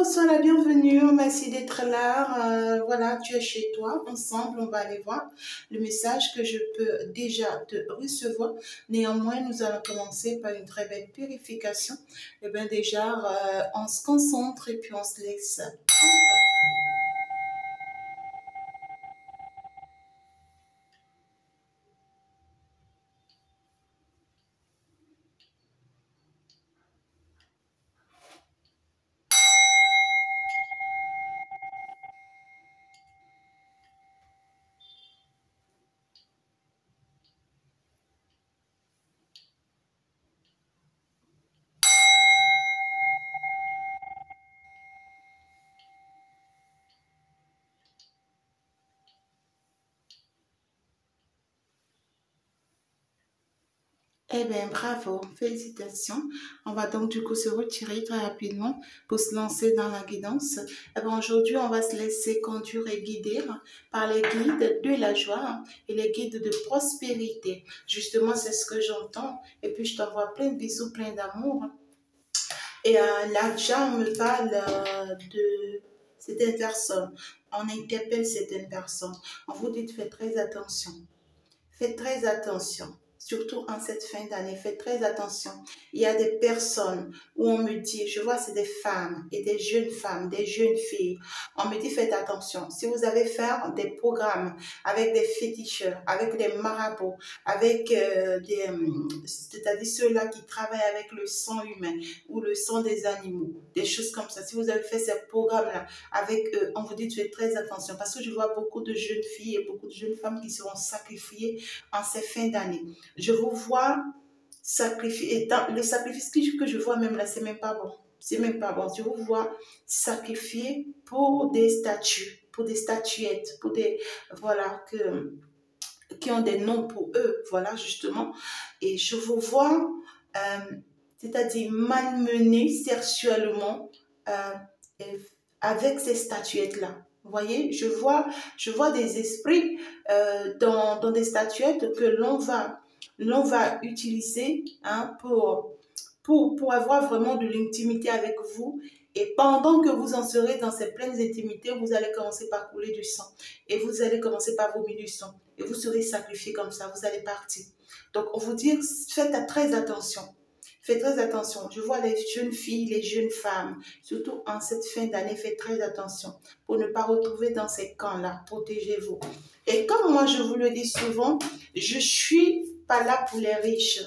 sois la bienvenue, merci d'être là. Voilà, tu es chez toi. Ensemble, on va aller voir le message que je peux déjà te recevoir. Néanmoins, nous allons commencer par une très belle purification. Et bien déjà, on se concentre et puis on se laisse emporter. Eh bien, bravo, félicitations. On va donc du coup se retirer très rapidement pour se lancer dans la guidance. Eh bien, aujourd'hui, on va se laisser conduire et guider par les guides de la joie et les guides de prospérité. Justement, c'est ce que j'entends. Et puis, je t'envoie plein de bisous, plein d'amour. Et là, déjà, on me parle de certaines personnes. On interpelle certaines personnes. On vous dit de faire très attention. Faites très attention, surtout en cette fin d'année, faites très attention. Il y a des personnes où on me dit, je vois c'est des femmes et des jeunes filles. On me dit faites attention. Si vous avez fait des programmes avec des féticheurs, avec des marabouts, avec c'est-à-dire ceux-là qui travaillent avec le sang humain ou le sang des animaux, des choses comme ça. Si vous avez fait ces programmes-là avec eux, on vous dit de faire très attention parce que je vois beaucoup de jeunes filles et beaucoup de jeunes femmes qui seront sacrifiées en ces fins d'année. Je vous vois sacrifier. Et le sacrifice que je vois même là, c'est même pas bon. C'est même pas bon. Je vous vois sacrifier pour des statues, pour des statuettes, pour des, voilà, qui ont des noms pour eux, voilà, justement. Et je vous vois, c'est-à-dire malmener sexuellement avec ces statuettes-là. Vous voyez, je vois des esprits dans des statuettes que l'on va utiliser pour avoir vraiment de l'intimité avec vous. Et pendant que vous en serez dans ces pleines intimités, vous allez commencer par couler du sang. Et vous allez commencer par vomir du sang. Et vous serez sacrifié comme ça, vous allez partir. Donc, on vous dit, faites très attention. Faites très attention. Je vois les jeunes filles, les jeunes femmes, surtout en cette fin d'année, faites très attention pour ne pas retrouver dans ces camps-là. Protégez-vous. Et comme moi, je vous le dis souvent, je ne suis pas là pour les riches.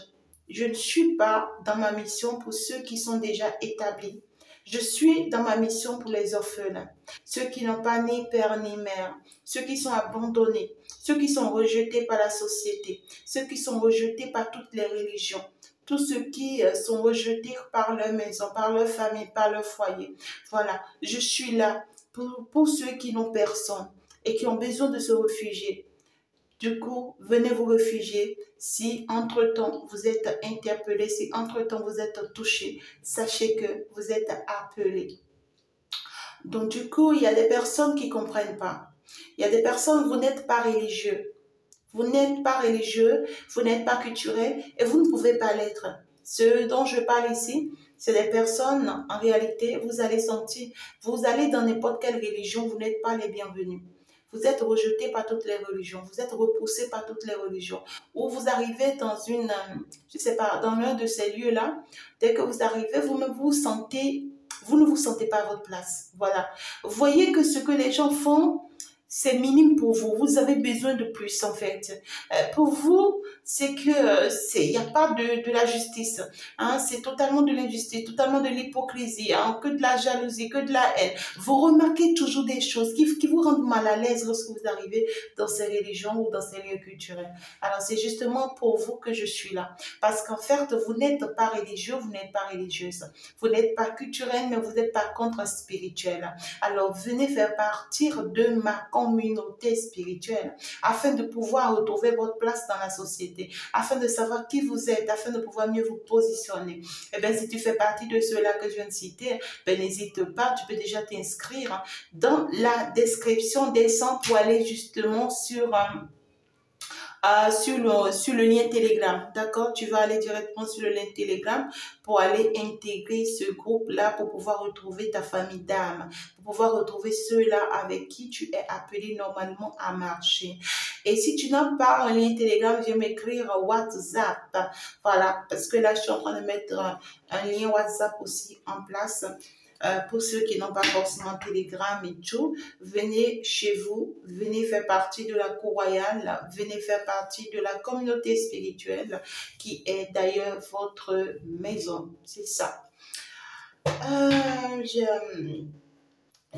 Je ne suis pas dans ma mission pour ceux qui sont déjà établis. Je suis dans ma mission pour les orphelins, ceux qui n'ont pas ni père ni mère, ceux qui sont abandonnés, ceux qui sont rejetés par la société, ceux qui sont rejetés par toutes les religions, tous ceux qui sont rejetés par leur maison, par leur famille, par leur foyer. Voilà, je suis là pour ceux qui n'ont personne et qui ont besoin de se réfugier. Du coup, venez vous réfugier. Si entre-temps vous êtes interpellé, si entre-temps vous êtes touché, sachez que vous êtes appelé. Donc du coup, il y a des personnes qui ne comprennent pas. Il y a des personnes, vous n'êtes pas religieux. Vous n'êtes pas religieux, vous n'êtes pas culturel et vous ne pouvez pas l'être. Ce dont je parle ici, c'est des personnes, en réalité, vous allez sentir, vous allez dans n'importe quelle religion, vous n'êtes pas les bienvenus. Vous êtes rejeté par toutes les religions, vous êtes repoussé par toutes les religions. Ou vous arrivez dans une, je sais pas, dans l'un de ces lieux-là, dès que vous arrivez, vous ne vous sentez pas à votre place. Voilà. Vous voyez que ce que les gens font, c'est minime pour vous. Vous avez besoin de plus, en fait. Pour vous, c'est que il n'y a pas de la justice. Hein, c'est totalement de l'injustice, totalement de l'hypocrisie, hein, que de la jalousie, que de la haine. Vous remarquez toujours des choses qui vous rendent mal à l'aise lorsque vous arrivez dans ces religions ou dans ces lieux culturels. Alors, c'est justement pour vous que je suis là. Parce qu'en fait, vous n'êtes pas religieux, vous n'êtes pas religieuse. Vous n'êtes pas culturel, mais vous n'êtes par contre spirituel. Alors, venez faire partir de ma communauté spirituelle afin de pouvoir retrouver votre place dans la société, afin de savoir qui vous êtes, afin de pouvoir mieux vous positionner. Et bien, si tu fais partie de ceux-là que je viens de citer, ben, n'hésite pas, tu peux déjà t'inscrire dans la description. Descends pour aller justement sur sur le lien Telegram. D'accord? Tu vas aller directement sur le lien Telegram pour aller intégrer ce groupe-là pour pouvoir retrouver ta famille d'âmes, pour pouvoir retrouver ceux-là avec qui tu es appelé normalement à marcher. Et si tu n'as pas un lien Telegram, viens m'écrire WhatsApp. Voilà, parce que là, je suis en train de mettre un lien WhatsApp aussi en place. Pour ceux qui n'ont pas forcément Telegram et tout, venez chez vous, venez faire partie de la cour royale, venez faire partie de la communauté spirituelle qui est d'ailleurs votre maison. C'est ça.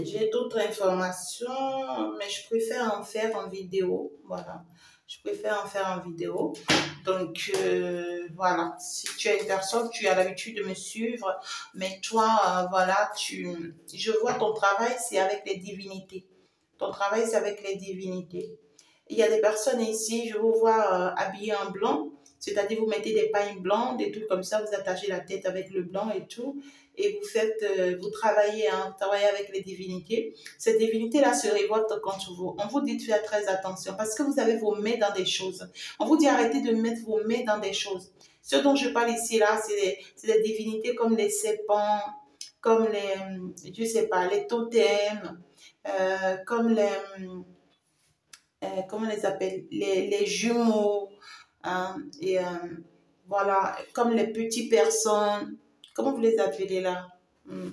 J'ai d'autres informations, mais je préfère en faire en vidéo. Voilà. Je préfère en faire en vidéo. Donc, voilà. Si tu es une personne, tu as l'habitude de me suivre, mais toi, voilà, je vois ton travail, c'est avec les divinités. Ton travail, c'est avec les divinités. Il y a des personnes ici, je vous vois habillées en blanc, c'est-à-dire vous mettez des pailles blancs, des trucs comme ça, vous attachez la tête avec le blanc et tout, et vous faites, vous travaillez, hein, travaillez avec les divinités. Ces divinités-là se révoltent contre vous. On vous dit de faire très attention parce que vous avez vos mains dans des choses. On vous dit arrêtez de mettre vos mains dans des choses. Ce dont je parle ici, là, c'est des divinités comme les serpents, comme les, je sais pas, les totems, comme les comment on les appelle, les jumeaux, hein, et voilà, comme les petites personnes, comment vous les appelez là? Hmm.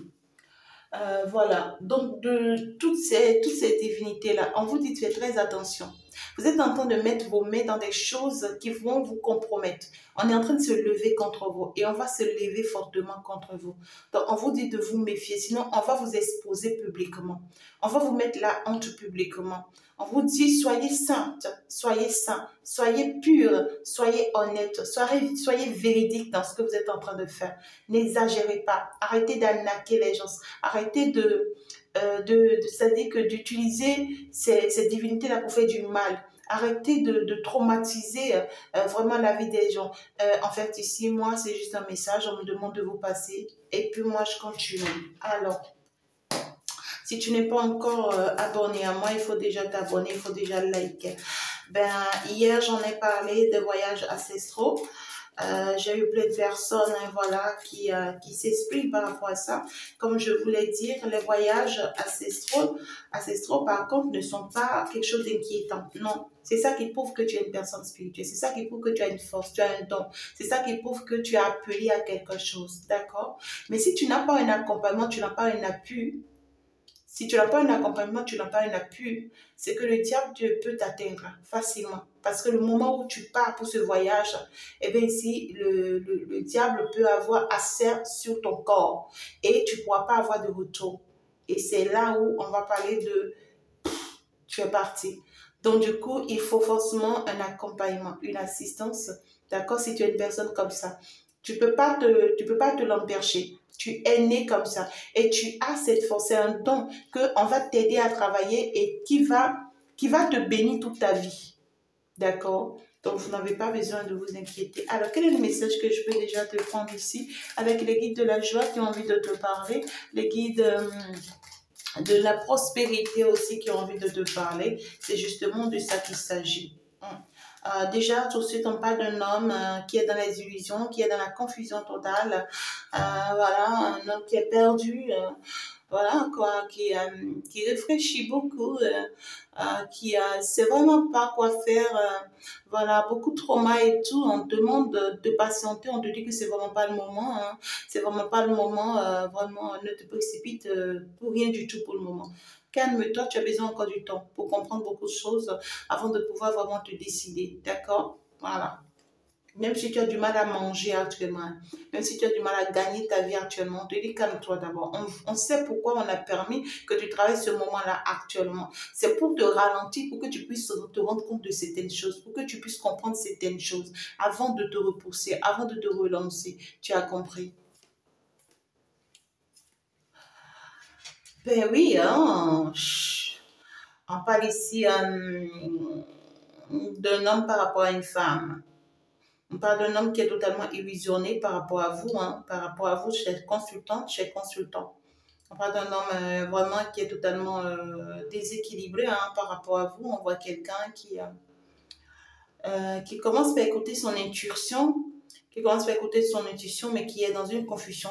Voilà, donc de toutes ces divinités-là, on vous dit de faire très attention. Vous êtes en train de mettre vos mains dans des choses qui vont vous compromettre. On est en train de se lever contre vous et on va se lever fortement contre vous. Donc, on vous dit de vous méfier, sinon on va vous exposer publiquement. On va vous mettre la honte publiquement. On vous dit, soyez saintes, soyez saints, soyez purs, soyez honnêtes, soyez véridiques dans ce que vous êtes en train de faire. N'exagérez pas. Arrêtez d'arnaquer les gens. Arrêtez c'est-à-dire que d'utiliser ces divinités-là pour faire du mal. Arrêtez de traumatiser vraiment la vie des gens. En fait, ici, moi, c'est juste un message. On me demande de vous passer. Et puis, moi, je continue. Alors, si tu n'es pas encore abonné à moi, il faut déjà t'abonner, il faut déjà liker. Ben, hier, j'en ai parlé des voyages ancestraux. J'ai eu plein de personnes, hein, voilà, qui s'expriment par rapport à ça. Comme je voulais dire, les voyages ancestraux, par contre, ne sont pas quelque chose d'inquiétant. Non, c'est ça qui prouve que tu es une personne spirituelle. C'est ça qui prouve que tu as une force, tu as un don. C'est ça qui prouve que tu es appelé à quelque chose, d'accord? Mais si tu n'as pas un accompagnement, tu n'as pas un appui, si tu n'as pas un accompagnement, tu n'as pas un appui, c'est que le diable peut t'atteindre facilement. Parce que le moment où tu pars pour ce voyage, eh bien ici, le diable peut avoir accès sur ton corps et tu ne pourras pas avoir de retour. Et c'est là où on va parler de tu es parti. Donc du coup, il faut forcément un accompagnement, une assistance, d'accord, si tu es une personne comme ça. Tu peux pas te l'empêcher. Tu es né comme ça et tu as cette force, c'est un don qu'on va t'aider à travailler et qui va te bénir toute ta vie. D'accord? Donc, vous n'avez pas besoin de vous inquiéter. Alors, quel est le message que je peux déjà te prendre ici avec les guides de la joie qui ont envie de te parler, les guides de la prospérité aussi qui ont envie de te parler? C'est justement de ça qu'il s'agit. Déjà, tout de suite, on parle d'un homme qui est dans les illusions, qui est dans la confusion totale. Voilà, un homme qui est perdu, voilà, quoi, qui réfléchit beaucoup, qui sait vraiment pas quoi faire. Voilà, beaucoup de trauma et tout. On te demande de patienter, on te dit que c'est vraiment pas le moment. Hein, c'est vraiment pas le moment. Vraiment, ne te précipite pour rien du tout pour le moment. Calme-toi, tu as besoin encore du temps pour comprendre beaucoup de choses avant de pouvoir vraiment te décider. D'accord? Voilà. Même si tu as du mal à manger actuellement, même si tu as du mal à gagner ta vie actuellement, on te dit calme-toi d'abord. On sait pourquoi on a permis que tu travailles ce moment-là actuellement. C'est pour te ralentir, pour que tu puisses te rendre compte de certaines choses, pour que tu puisses comprendre certaines choses avant de te repousser, avant de te relancer. Tu as compris? Ben oui, hein. On parle ici d'un homme par rapport à une femme. On parle d'un homme qui est totalement illusionné par rapport à vous, hein, par rapport à vous, chers consultantes, chers consultants. On parle d'un homme vraiment qui est totalement déséquilibré hein, par rapport à vous. On voit quelqu'un qui commence par écouter son intuition, mais qui est dans une confusion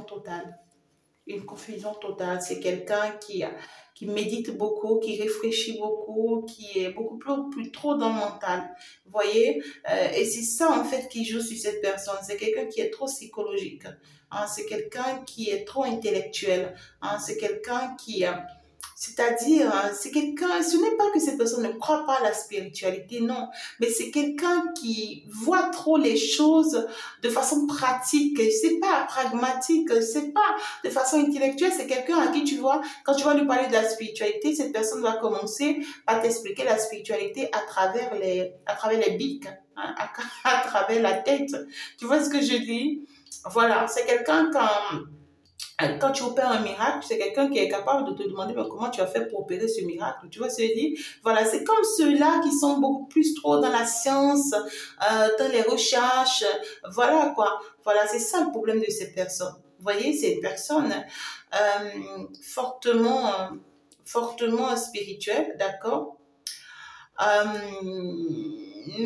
totale. Une confusion totale. C'est quelqu'un qui médite beaucoup, qui réfléchit beaucoup, qui est beaucoup plus trop dans le mental. Vous voyez? Et c'est ça, en fait, qui joue sur cette personne. C'est quelqu'un qui est trop psychologique. Hein? C'est quelqu'un qui est trop intellectuel. Hein? C'est quelqu'un qui... c'est-à-dire, c'est quelqu'un, ce n'est pas que cette personne ne croit pas à la spiritualité, non, mais c'est quelqu'un qui voit trop les choses de façon pratique, c'est pas pragmatique, c'est pas de façon intellectuelle, c'est quelqu'un à qui tu vois, quand tu vas lui parler de la spiritualité, cette personne va commencer à t'expliquer la spiritualité à travers les bics, hein, à travers la tête. Tu vois ce que je dis? Voilà, c'est quelqu'un quand tu opères un miracle, c'est quelqu'un qui est capable de te demander mais comment tu as fait pour opérer ce miracle. Tu vois ce que je dis? Voilà, c'est comme ceux-là qui sont beaucoup plus trop dans la science, dans les recherches. Voilà quoi. Voilà, c'est ça le problème de ces personnes. Vous voyez, c'est une personne fortement spirituelle, d'accord?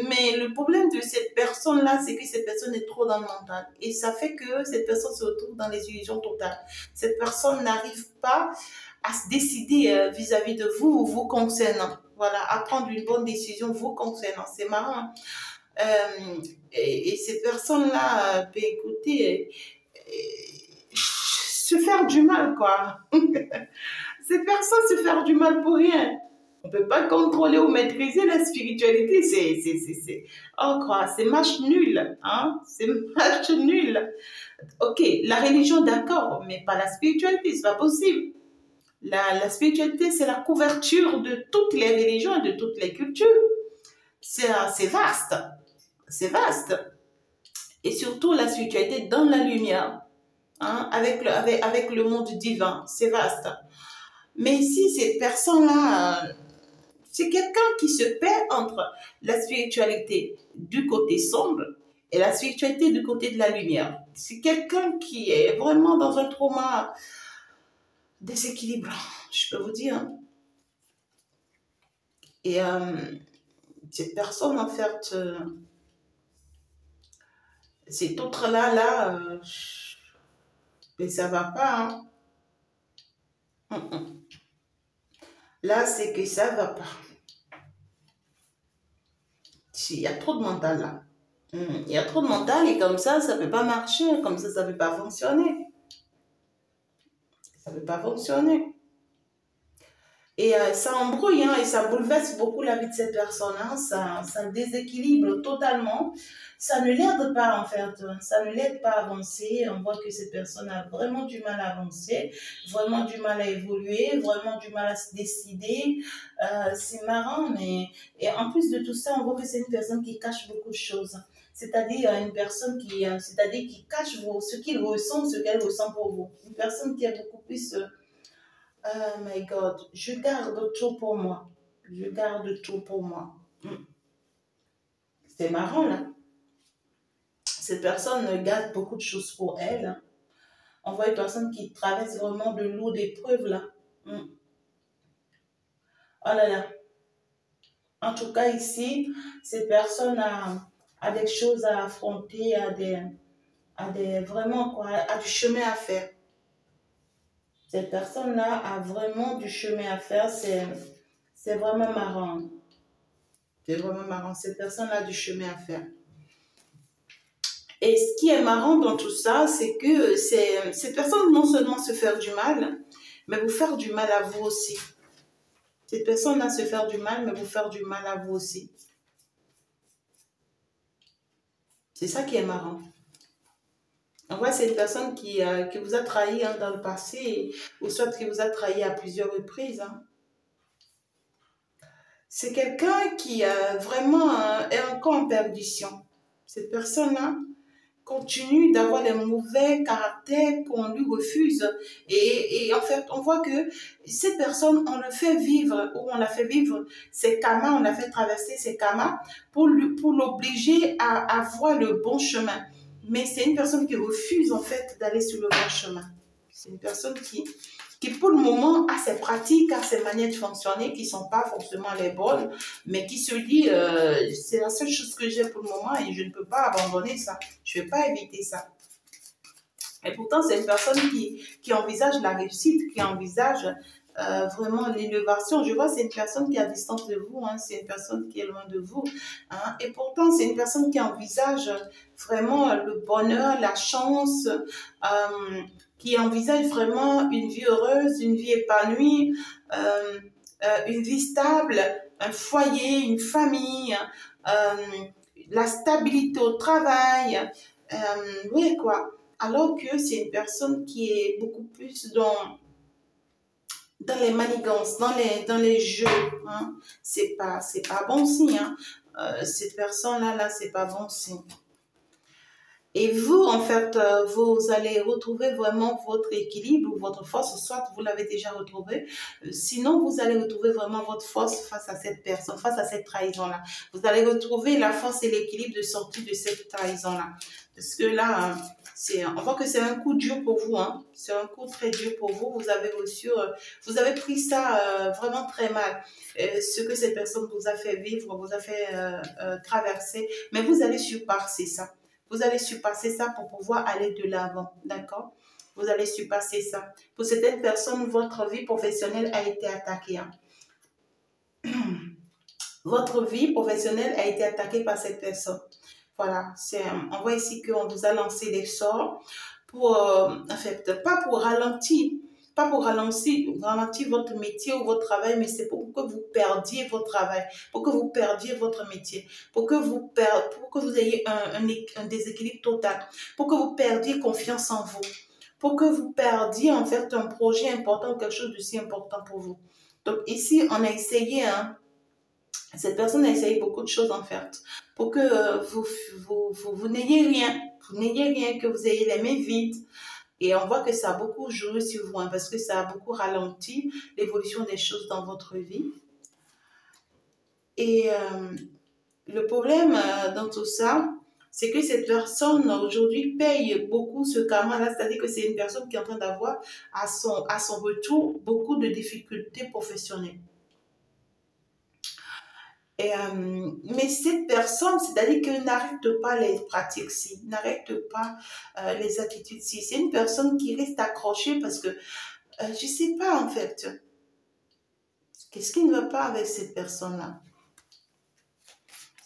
Mais le problème de cette personne-là, c'est que cette personne est trop dans le mental. Et ça fait que cette personne se retrouve dans les illusions totales. Cette personne n'arrive pas à se décider vis-à-vis de vous ou vous concernant. Voilà, à prendre une bonne décision vous concernant. C'est marrant. Hein? Et cette personne-là peut écouter, se faire du mal, quoi. Cette personne se faire du mal pour rien. On ne peut pas contrôler ou maîtriser la spiritualité. Oh, quoi, c'est match nul. Hein? C'est match nul. Ok, la religion, d'accord, mais pas la spiritualité, c'est pas possible. La spiritualité, c'est la couverture de toutes les religions et de toutes les cultures. C'est vaste. C'est vaste. Et surtout, la spiritualité dans la lumière, hein, avec le monde divin. C'est vaste. Mais ici, cette personne-là... c'est quelqu'un qui se perd entre la spiritualité du côté sombre et la spiritualité du côté de la lumière. C'est quelqu'un qui est vraiment dans un trauma déséquilibrant, je peux vous dire. Et cette personne, en fait, cet autre-là, mais ça va pas. Hein. Là, c'est que ça va pas. Il y a trop de mental là. Il y a trop de mental et comme ça ne peut pas marcher. Comme ça ne peut pas fonctionner. Ça ne peut pas fonctionner. Et ça embrouille hein, et ça bouleverse beaucoup la vie de cette personne. Hein. Ça déséquilibre totalement. Ça ne l'aide pas en fait. Ça ne l'aide pas à avancer. On voit que cette personne a vraiment du mal à avancer, vraiment du mal à évoluer, vraiment du mal à se décider. C'est marrant, mais et en plus de tout ça, on voit que c'est une personne qui cache beaucoup de choses. C'est-à-dire une personne qui cache ce qu'il ressent, ce qu'elle ressent pour vous. Une personne qui est beaucoup plus... Oh my God, je garde tout pour moi. Je garde tout pour moi. C'est marrant, là. Cette personne garde beaucoup de choses pour elle. Hein. On voit une personne qui traverse vraiment de lourdes épreuves, là. Oh là là. En tout cas, ici, cette personne a des choses à affronter, vraiment, quoi, a du chemin à faire. Cette personne-là a vraiment du chemin à faire. C'est vraiment marrant. C'est vraiment marrant. Cette personne-là a du chemin à faire. Et ce qui est marrant dans tout ça, c'est que cette personne non seulement se faire du mal, mais vous faire du mal à vous aussi. Cette personne-là se faire du mal, mais vous faire du mal à vous aussi. C'est ça qui est marrant. On voit c'est une personne qui vous a trahi hein, dans le passé, ou soit qui vous a trahi à plusieurs reprises. Hein. C'est quelqu'un qui vraiment est encore en perdition. Cette personne-là continue d'avoir des mauvais caractères qu'on lui refuse. Et en fait, on voit que cette personne, on le fait vivre, ou on l'a fait vivre ses karmas, on l'a fait traverser ses karmas pour l'obliger à voir le bon chemin. Mais c'est une personne qui refuse en fait d'aller sur le bon chemin. C'est une personne qui, pour le moment, a ses pratiques, a ses manières de fonctionner qui ne sont pas forcément les bonnes, mais qui se dit, c'est la seule chose que j'ai pour le moment et je ne peux pas abandonner ça. Je ne vais pas éviter ça. Et pourtant, c'est une personne qui envisage la réussite, qui envisage vraiment l'élévation. Je vois, c'est une personne qui est à distance de vous, hein, c'est une personne qui est loin de vous. Hein, et pourtant, c'est une personne qui envisage vraiment le bonheur, la chance, qui envisage vraiment une vie heureuse, une vie épanouie, une vie stable, un foyer, une famille, la stabilité au travail. Oui, quoi. Alors que c'est une personne qui est beaucoup plus dans les manigances, dans les jeux. Hein. C'est pas bon signe. Hein. Cette personne-là, c'est pas bon signe. Et vous, en fait, vous allez retrouver vraiment votre équilibre ou votre force, soit vous l'avez déjà retrouvé, sinon vous allez retrouver vraiment votre force face à cette personne, face à cette trahison-là. Vous allez retrouver la force et l'équilibre de sortir de cette trahison-là. Parce que là, on voit que c'est un coup dur pour vous, hein. C'est un coup très dur pour vous. Vous avez reçu, vous avez pris ça vraiment très mal. Ce que cette personne vous a fait vivre, vous a fait traverser, mais vous allez surpasser ça. Vous allez surpasser ça pour pouvoir aller de l'avant, d'accord? Vous allez surpasser ça. Pour certaines personnes, votre vie professionnelle a été attaquée. Hein. Votre vie professionnelle a été attaquée par cette personne. Voilà, on voit ici qu'on vous a lancé des sorts pour, en fait, pas pour ralentir votre métier ou votre travail, mais c'est pour que vous perdiez votre travail, pour que vous perdiez votre métier, pour que vous ayez un déséquilibre total, pour que vous perdiez confiance en vous, pour que vous perdiez en fait un projet important, quelque chose de si important pour vous. Donc ici, on a essayé, hein, cette personne a essayé beaucoup de choses en fait, pour que vous n'ayez rien, que vous ayez les mains vides. Et on voit que ça a beaucoup joué sur vous, hein, parce que ça a beaucoup ralenti l'évolution des choses dans votre vie. Et le problème dans tout ça, c'est que cette personne aujourd'hui paye beaucoup ce karma-là, c'est-à-dire que c'est une personne qui est en train d'avoir à son retour beaucoup de difficultés professionnelles. Et, mais cette personne, c'est-à-dire qu'elle n'arrête pas les pratiques-ci, n'arrête pas les attitudes-ci. C'est une personne qui reste accrochée parce que, je ne sais pas en fait, qu'est-ce qui ne va pas avec cette personne-là?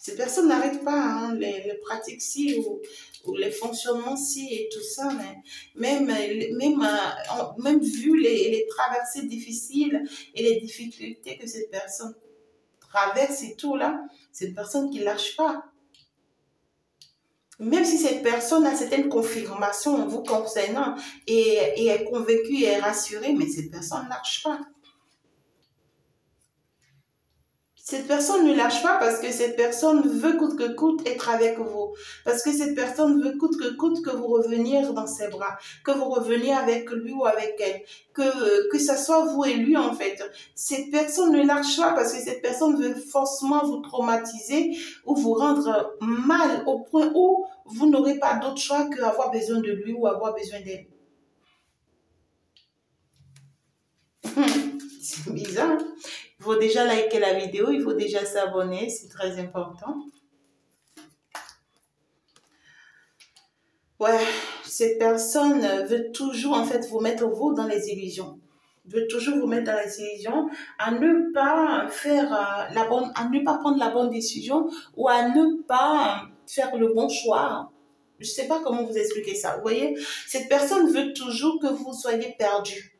Cette personne n'arrête pas hein, les pratiques-ci ou les fonctionnements-ci et tout ça, mais même vu les traversées difficiles et les difficultés que cette personne traverse et tout là, c'est une personne qui ne lâche pas. Même si cette personne a certaines confirmations vous concernant et est convaincue et est rassurée, mais cette personne ne lâche pas. Cette personne ne lâche pas parce que cette personne veut coûte que coûte être avec vous. Parce que cette personne veut coûte que vous reveniez dans ses bras. Que vous reveniez avec lui ou avec elle. Que ce soit vous et lui en fait. Cette personne ne lâche pas parce que cette personne veut forcément vous traumatiser ou vous rendre mal au point où vous n'aurez pas d'autre choix qu'avoir besoin de lui ou avoir besoin d'elle. C'est bizarre. Il faut déjà liker la vidéo, il faut déjà s'abonner, c'est très important. Ouais, cette personne veut toujours en fait vous mettre vous dans les illusions. Veut toujours vous mettre dans les illusions à ne pas faire à ne pas prendre la bonne décision ou à ne pas faire le bon choix. Je ne sais pas comment vous expliquer ça. Vous voyez, cette personne veut toujours que vous soyez perdu.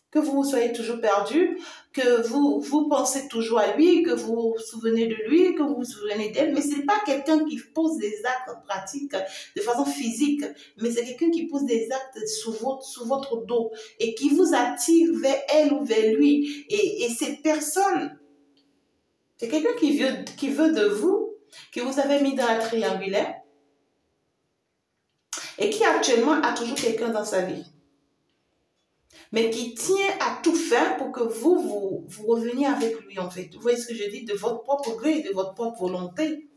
Que vous soyez toujours perdu, que vous pensez toujours à lui, que vous vous souvenez de lui, que vous vous souvenez d'elle, mais ce n'est pas quelqu'un qui pose des actes pratiques de façon physique, mais c'est quelqu'un qui pose des actes sous votre dos et qui vous attire vers elle ou vers lui. Et cette personne, c'est quelqu'un qui veut de vous, que vous avez mis dans la triangulaire et qui actuellement a toujours quelqu'un dans sa vie, mais qui tient à tout faire pour que vous reveniez avec lui, en fait. Vous voyez ce que je dis? De votre propre gré et de votre propre volonté.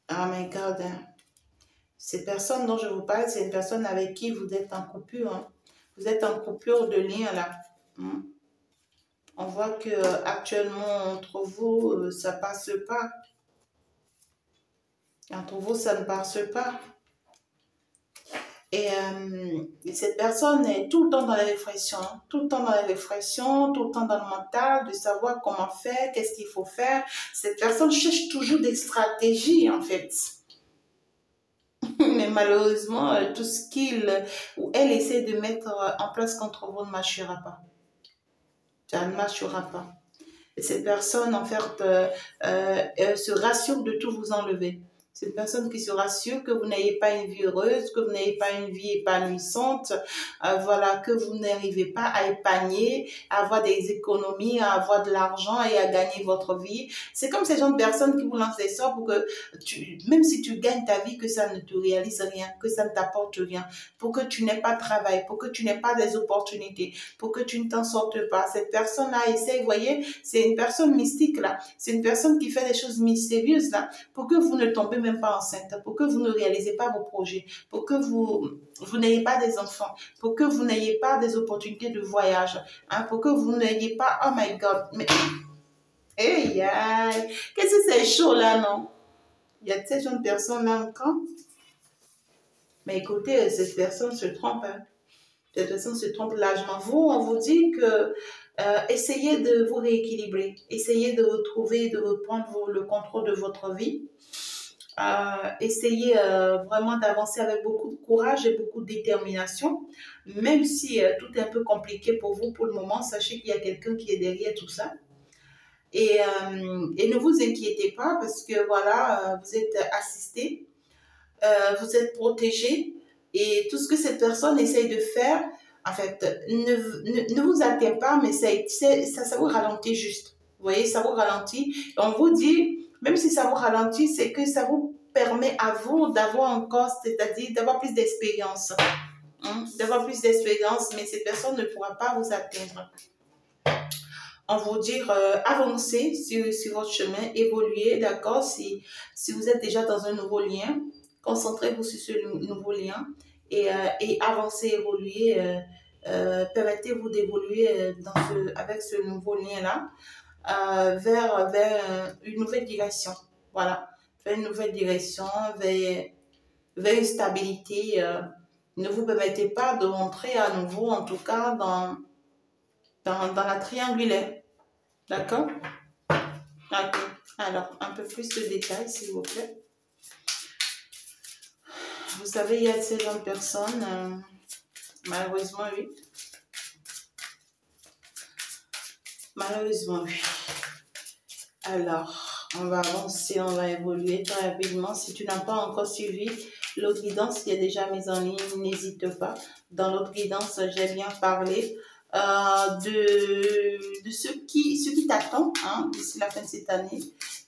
Oh my God. Ces personnes dont je vous parle, c'est une personne avec qui vous êtes en coupure. Hein. Vous êtes en coupure de lien là. Hein. On voit que actuellement entre vous, ça passe pas. Entre vous, ça ne passe pas. Et cette personne est tout le temps dans la réflexion, hein. Tout le temps dans la réflexion, tout le temps dans le mental, de savoir comment faire, qu'est-ce qu'il faut faire. Cette personne cherche toujours des stratégies, en fait. Mais malheureusement, tout ce qu'il ou elle essaie de mettre en place contre vous ne marchera pas. Ça ne marchera pas. Et cette personne, en fait, se rassure de tout vous enlever. C'est une personne qui se rassure que vous n'ayez pas une vie heureuse, que vous n'ayez pas une vie épanouissante, voilà, que vous n'arrivez pas à épargner, à avoir des économies, à avoir de l'argent et à gagner votre vie. C'est comme ces gens de personnes qui vous lancent des sorts pour que, même si tu gagnes ta vie, que ça ne te réalise rien, que ça ne t'apporte rien, pour que tu n'aies pas de travail, pour que tu n'aies pas des opportunités, pour que tu ne t'en sortes pas. Cette personne-là essaie, vous voyez, c'est une personne mystique là, c'est une personne qui fait des choses mystérieuses là, pour que vous ne tombez même pas enceinte, pour que vous ne réalisez pas vos projets, pour que vous n'ayez pas des enfants, pour que vous n'ayez pas des opportunités de voyage, hein, pour que vous n'ayez pas, oh my God, mais, hey, qu'est-ce que c'est chaud là, non? Il y a ces jeunes personnes là encore. Mais écoutez, cette personne se trompe, hein. Cette personne se trompe largement. Vous, on vous dit que essayez de vous rééquilibrer, essayez de retrouver, de reprendre le contrôle de votre vie. Essayez vraiment d'avancer avec beaucoup de courage et beaucoup de détermination, même si tout est un peu compliqué pour vous pour le moment. Sachez qu'il y a quelqu'un qui est derrière tout ça. Et ne vous inquiétez pas parce que voilà, vous êtes assisté, vous êtes protégé et tout ce que cette personne essaye de faire, en fait, ne vous atteint pas, mais ça vous ralentit juste. Vous voyez, ça vous ralentit. Et on vous dit, même si ça vous ralentit, c'est que ça vous permet à vous d'avoir encore, c'est-à-dire d'avoir plus d'expérience. Hein, d'avoir plus d'expérience, mais cette personne ne pourra pas vous atteindre. On vous dit avancez sur votre chemin, évoluez, d'accord, si vous êtes déjà dans un nouveau lien, concentrez-vous sur ce nouveau lien et avancez, évoluez, permettez-vous d'évoluer avec ce nouveau lien-là vers une nouvelle direction. Voilà, vers une nouvelle direction, vers une stabilité. Ne vous permettez pas de rentrer à nouveau, en tout cas, dans la triangulaire. D'accord? Ok. Alors, un peu plus de détails, s'il vous plaît. Vous savez, il y a ces gens de personnes, malheureusement, oui. Malheureusement, oui. Alors, on va avancer, on va évoluer très rapidement. Si tu n'as pas encore suivi l'autre guidance qui est déjà mise en ligne, n'hésite pas. Dans l'autre guidance, j'ai bien parlé de ce qui t'attend hein, d'ici la fin de cette année.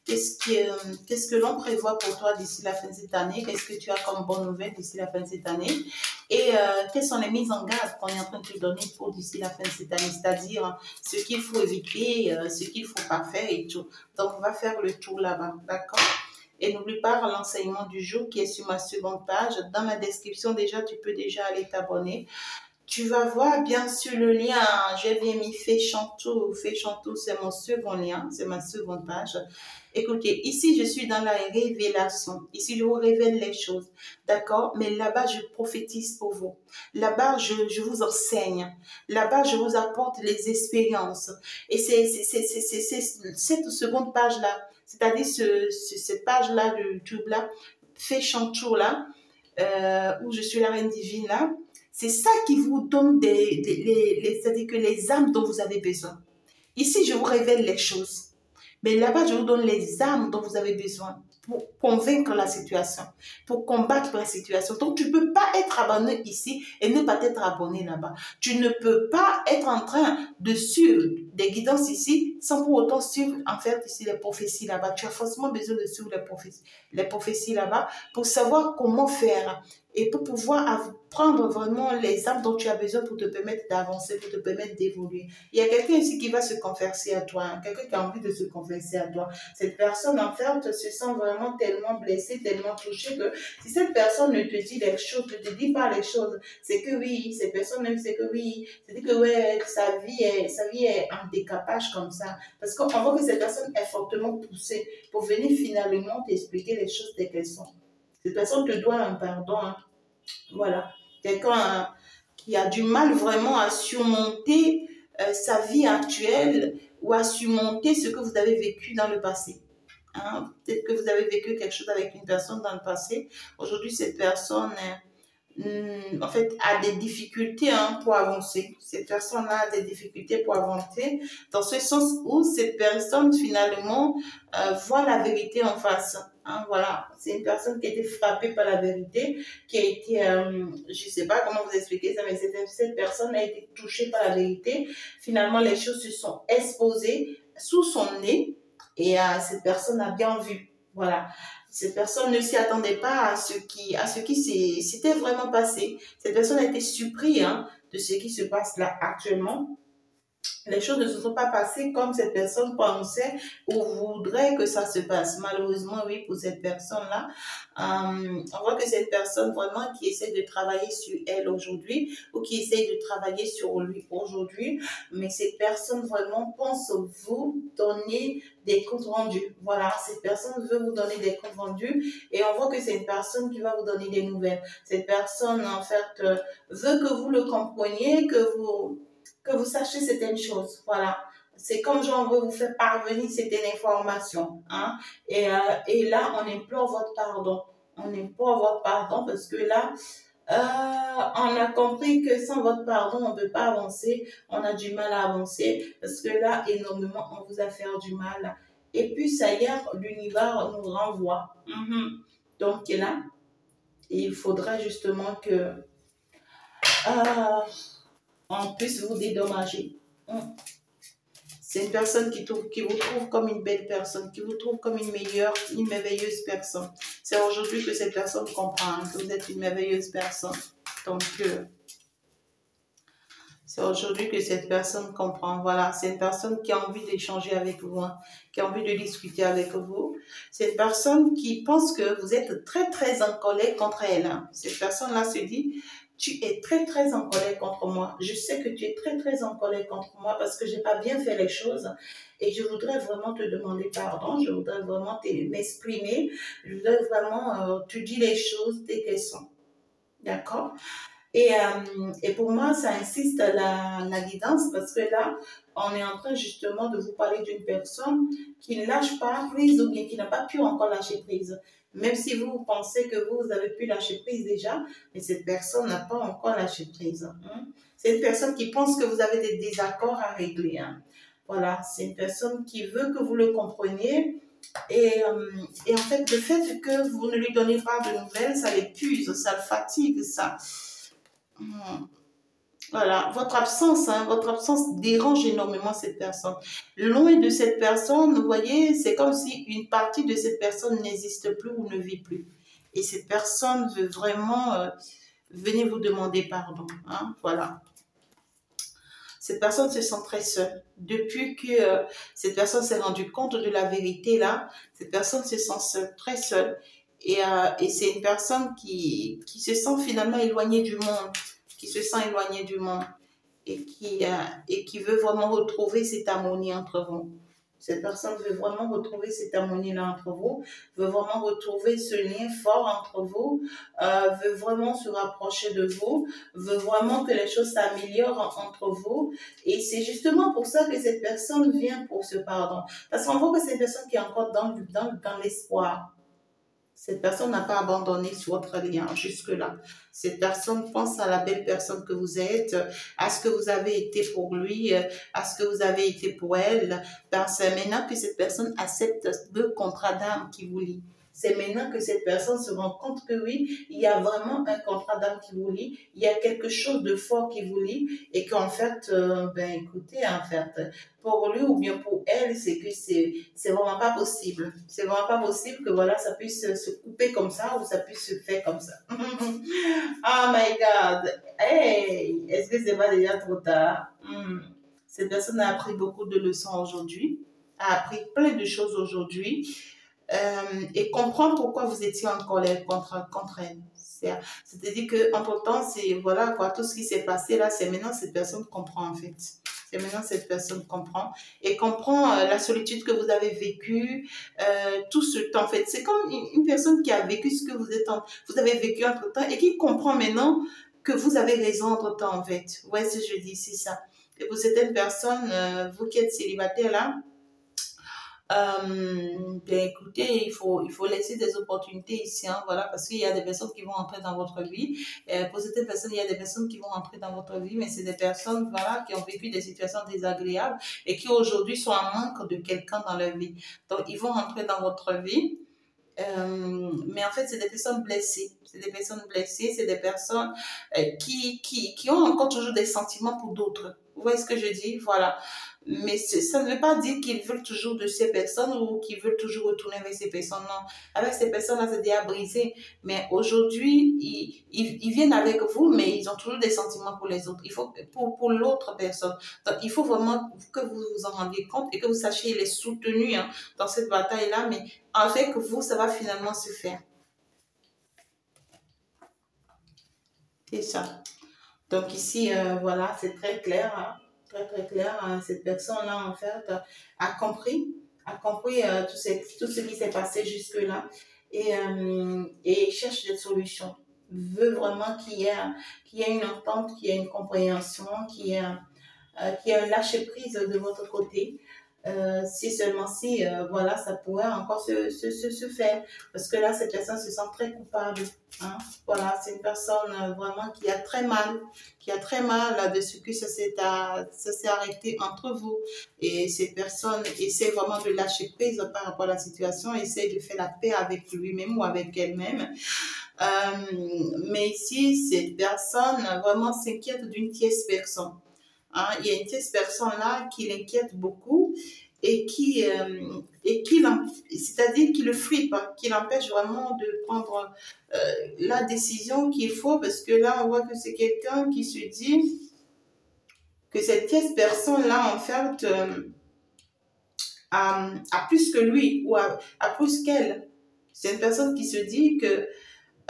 Qu'est-ce que l'on prévoit pour toi d'ici la fin de cette année? Qu'est-ce que tu as comme bonne nouvelle d'ici la fin de cette année? Et quelles sont les mises en garde qu'on est en train de te donner pour d'ici la fin de cette année? C'est-à-dire ce qu'il faut éviter, ce qu'il ne faut pas faire et tout. Donc, on va faire le tour là-bas, d'accord? Et n'oublie pas l'enseignement du jour qui est sur ma seconde page. Dans ma description, déjà, tu peux déjà aller t'abonner. Tu vas voir bien sûr le lien, j'ai bien mis Féchantou. Féchantou, c'est mon second lien, c'est ma seconde page. Écoutez, ici, je suis dans la révélation. Ici, je vous révèle les choses. D'accord? Mais là-bas, je prophétise pour vous. Là-bas, je vous enseigne. Là-bas, je vous apporte les expériences. Et c'est cette seconde page-là, c'est-à-dire cette page-là de YouTube-là, Féchantou-là, où je suis la reine divine là, c'est ça qui vous donne c'est-à-dire que les âmes dont vous avez besoin. Ici, je vous révèle les choses. Mais là-bas, je vous donne les âmes dont vous avez besoin pour convaincre la situation, pour combattre la situation. Donc, tu ne peux pas être abonné ici et ne pas être abonné là-bas. Tu ne peux pas être en train de suivre des guidances ici sans pour autant suivre, en fait, ici les prophéties là-bas. Tu as forcément besoin de suivre les prophéties là-bas pour savoir comment faire et pour pouvoir prendre vraiment les armes dont tu as besoin pour te permettre d'avancer, pour te permettre d'évoluer. Il y a quelqu'un ici qui va se confesser à toi, hein, quelqu'un qui a envie de se confesser à toi. Cette personne, en fait, se sent vraiment tellement blessée, tellement touchée que si cette personne ne te dit les choses, ne te dit pas les choses, c'est que oui, cette personne même c'est que oui, c'est que ouais, sa vie est en décapage comme ça. Parce qu'on voit que cette personne est fortement poussée pour venir finalement t'expliquer les choses telles qu'elles sont. Cette personne te doit un pardon, hein. Voilà. Quelqu'un qui a du mal vraiment à surmonter sa vie actuelle ou à surmonter ce que vous avez vécu dans le passé. Hein? Peut-être que vous avez vécu quelque chose avec une personne dans le passé. Aujourd'hui, cette personne en fait, a des difficultés hein, pour avancer. Cette personne-là a des difficultés pour avancer, dans ce sens où cette personne, finalement, voit la vérité en face. Hein, voilà, c'est une personne qui a été frappée par la vérité, qui a été, je ne sais pas comment vous expliquer ça, mais cette personne a été touchée par la vérité. Finalement, les choses se sont exposées sous son nez et cette personne a bien vu. Voilà. Cette personne ne s'y attendait pas à ce qui s'était vraiment passé. Cette personne a été surprise hein, de ce qui se passe là actuellement. Les choses ne se sont pas passées comme cette personne pensait ou voudrait que ça se passe. Malheureusement, oui, pour cette personne-là, on voit que cette personne vraiment qui essaie de travailler sur elle aujourd'hui ou qui essaie de travailler sur lui aujourd'hui, mais cette personne vraiment pense vous donner des comptes rendus. Voilà, cette personne veut vous donner des comptes rendus et on voit que c'est une personne qui va vous donner des nouvelles. Cette personne, en fait, veut que vous le compreniez, que vous sachiez certaines choses. Voilà. C'est comme j'en veux vous faire parvenir certaines informations. Hein? Et là, on implore votre pardon. On implore votre pardon parce que là, on a compris que sans votre pardon, on ne peut pas avancer. On a du mal à avancer parce que là, énormément, on vous a fait du mal. Et puis, ça y est, l'univers nous renvoie. Donc là, il faudra justement que on puisse vous dédommager. C'est une personne qui vous trouve comme une belle personne, qui vous trouve comme une merveilleuse personne. C'est aujourd'hui que cette personne comprend que vous êtes une merveilleuse personne. Donc, c'est aujourd'hui que cette personne comprend. Voilà, c'est une personne qui a envie d'échanger avec vous, hein, qui a envie de discuter avec vous. C'est une personne qui pense que vous êtes très, très en colère contre elle. Hein. Cette personne-là se dit... Tu es très, très en colère contre moi. Je sais que tu es très, très en colère contre moi parce que je n'ai pas bien fait les choses et je voudrais vraiment te demander pardon. Je voudrais vraiment m'exprimer. Je voudrais vraiment te dire les choses telles qu'elles sont. D'accord? Et pour moi, ça insiste la guidance parce que là, on est en train justement de vous parler d'une personne qui ne lâche pas prise ou bien qui n'a pas pu encore lâcher prise. Même si vous pensez que vous avez pu lâcher prise déjà, mais cette personne n'a pas encore lâché prise. Hein. C'est une personne qui pense que vous avez des désaccords à régler. Hein. Voilà, c'est une personne qui veut que vous le compreniez. Et en fait, le fait que vous ne lui donnez pas de nouvelles, ça l'épuise, ça le fatigue, ça... Voilà, votre absence dérange énormément cette personne. Loin de cette personne, vous voyez, c'est comme si une partie de cette personne n'existe plus ou ne vit plus. Et cette personne veut vraiment venir vous demander pardon. Hein, voilà. Cette personne se sent très seule. Depuis que cette personne s'est rendue compte de la vérité, là, cette personne se sent seule, très seule. Et c'est une personne qui se sent finalement éloignée du monde. Qui se sent éloigné du monde et qui veut vraiment retrouver cette harmonie entre vous. Cette personne veut vraiment retrouver cette harmonie-là entre vous, veut vraiment retrouver ce lien fort entre vous, veut vraiment se rapprocher de vous, veut vraiment que les choses s'améliorent entre vous. Et c'est justement pour ça que cette personne vient pour ce pardon. Parce qu'on voit que c'est une personne qui est encore dans l'espoir. Cette personne n'a pas abandonné sur votre lien jusque-là. Cette personne pense à la belle personne que vous êtes, à ce que vous avez été pour lui, à ce que vous avez été pour elle. C'est maintenant que cette personne accepte le contrat d'âme qui vous lie. C'est maintenant que cette personne se rend compte que oui, il y a vraiment un contrat d'âme qui vous lie, il y a quelque chose de fort qui vous lie et qu'en fait, ben écoutez, en fait, pour lui ou bien pour elle, c'est que c'est vraiment pas possible. C'est vraiment pas possible que voilà, ça puisse se couper comme ça ou ça puisse se faire comme ça. Oh my God. Hey, est-ce que c'est pas déjà trop tard? Cette personne a appris beaucoup de leçons aujourd'hui, a appris plein de choses aujourd'hui et comprend pourquoi vous étiez en colère contre elle. C'est-à-dire qu'entre-temps, c'est voilà quoi, tout ce qui s'est passé là, c'est maintenant cette personne comprend en fait. C'est maintenant cette personne comprend et comprend la solitude que vous avez vécue, tout ce temps en fait. C'est comme une personne qui a vécu ce que vous avez vécu entre-temps et qui comprend maintenant que vous avez raison entre-temps en fait. Ouais, ce que je dis, c'est ça. Et pour certaines personnes, vous qui êtes célibataire là, bien écoutez, il faut laisser des opportunités ici, hein, voilà, parce qu'il y a des personnes qui vont entrer dans votre vie. Pour certaines personnes, il y a des personnes qui vont entrer dans votre vie, mais c'est des personnes, voilà, qui ont vécu des situations désagréables et qui aujourd'hui sont en manque de quelqu'un dans leur vie. Donc, ils vont entrer dans votre vie. Mais en fait, c'est des personnes blessées. C'est des personnes blessées, c'est des personnes qui ont encore toujours des sentiments pour d'autres. Vous voyez ce que je dis? Voilà. Mais ça ne veut pas dire qu'ils veulent toujours de ces personnes ou qu'ils veulent toujours retourner avec ces personnes. Non. Avec ces personnes-là, c'est déjà brisé. Mais aujourd'hui, ils viennent avec vous, mais ils ont toujours des sentiments pour les autres. Il faut, pour l'autre personne. Donc, il faut vraiment que vous vous en rendiez compte et que vous sachiez les soutenir hein, dans cette bataille-là. Mais avec vous, ça va finalement se faire. C'est ça. Donc ici, voilà, c'est très clair, hein, très très clair. Hein, cette personne-là, en fait, a compris tout ce qui s'est passé jusque-là et cherche des solutions. Veut vraiment qu'il y ait une entente, qu'il y ait une compréhension, qu'il y ait un lâcher-prise de votre côté. Si seulement si, voilà, ça pourrait encore se faire. Parce que là, cette personne se sent très coupable. Hein. Voilà, c'est une personne vraiment qui a très mal de ce que ça s'est arrêté entre vous. Et cette personne essaie vraiment de lâcher prise par rapport à la situation, essaie de faire la paix avec lui-même ou avec elle-même. Mais ici, cette personne vraiment s'inquiète d'une tierce personne. Hein, il y a une tierce personne là qui l'inquiète beaucoup et c'est-à-dire qui le flippe, hein, qui l'empêche vraiment de prendre la décision qu'il faut parce que là on voit que c'est quelqu'un qui se dit que cette tierce personne là en fait a plus que lui ou a plus qu'elle. C'est une personne qui se dit que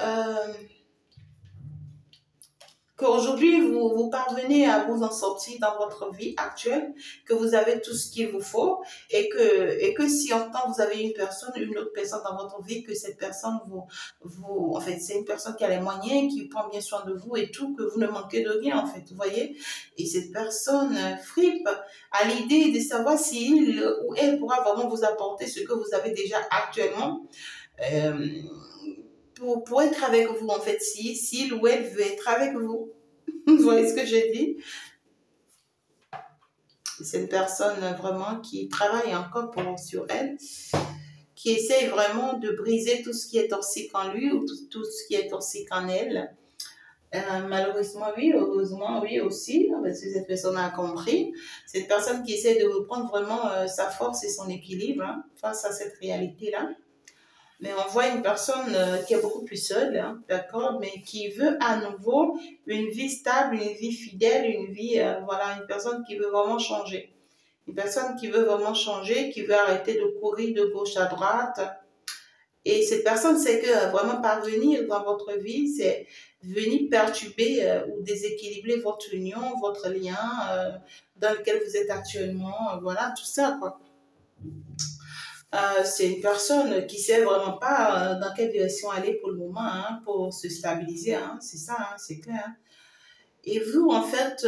euh, qu'aujourd'hui, vous parvenez à vous en sortir dans votre vie actuelle, que vous avez tout ce qu'il vous faut et que si en temps vous avez une autre personne dans votre vie, que cette personne en fait, c'est une personne qui a les moyens, qui prend bien soin de vous et tout, que vous ne manquez de rien, en fait, vous voyez. Et cette personne fripe à l'idée de savoir si il ou elle pourra vraiment vous apporter ce que vous avez déjà actuellement. Euh, pour être avec vous, en fait, si il ou elle veut être avec vous. Vous voyez ce que je dis? C'est une personne vraiment qui travaille encore sur elle, qui essaye vraiment de briser tout ce qui est toxique en lui ou tout ce qui est toxique en elle. Malheureusement, oui, heureusement, oui aussi, parce que cette personne a compris. C'est une personne qui essaie de reprendre vraiment sa force et son équilibre hein, face à cette réalité-là. Mais on voit une personne qui est beaucoup plus seule, hein, d'accord, mais qui veut à nouveau une vie stable, une vie fidèle, une vie, voilà, une personne qui veut vraiment changer. Une personne qui veut vraiment changer, qui veut arrêter de courir de gauche à droite. Et cette personne sait que vraiment parvenir dans votre vie, c'est venir perturber ou déséquilibrer votre union, votre lien dans lequel vous êtes actuellement, voilà, tout ça, quoi. C'est une personne qui ne sait vraiment pas dans quelle direction aller pour le moment, hein, pour se stabiliser, hein, c'est ça, hein, c'est clair. Hein. Et vous, en fait,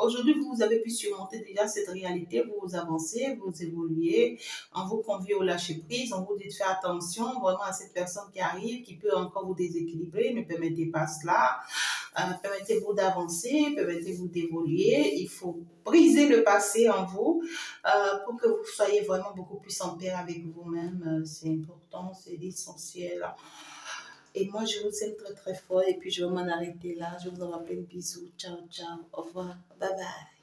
aujourd'hui, vous avez pu surmonter déjà cette réalité, vous avancez, vous évoluez, on vous convie au lâcher-prise, on vous dit de faire attention vraiment à cette personne qui arrive, qui peut encore vous déséquilibrer, ne permettez pas cela, permettez-vous d'avancer, permettez-vous d'évoluer, il faut briser le passé en vous pour que vous soyez vraiment beaucoup plus en paix avec vous-même. C'est important, c'est essentiel. Et moi, je vous aime très très fort et puis je vais m'en arrêter là. Je vous envoie plein de bisous. Ciao, ciao. Au revoir. Bye bye.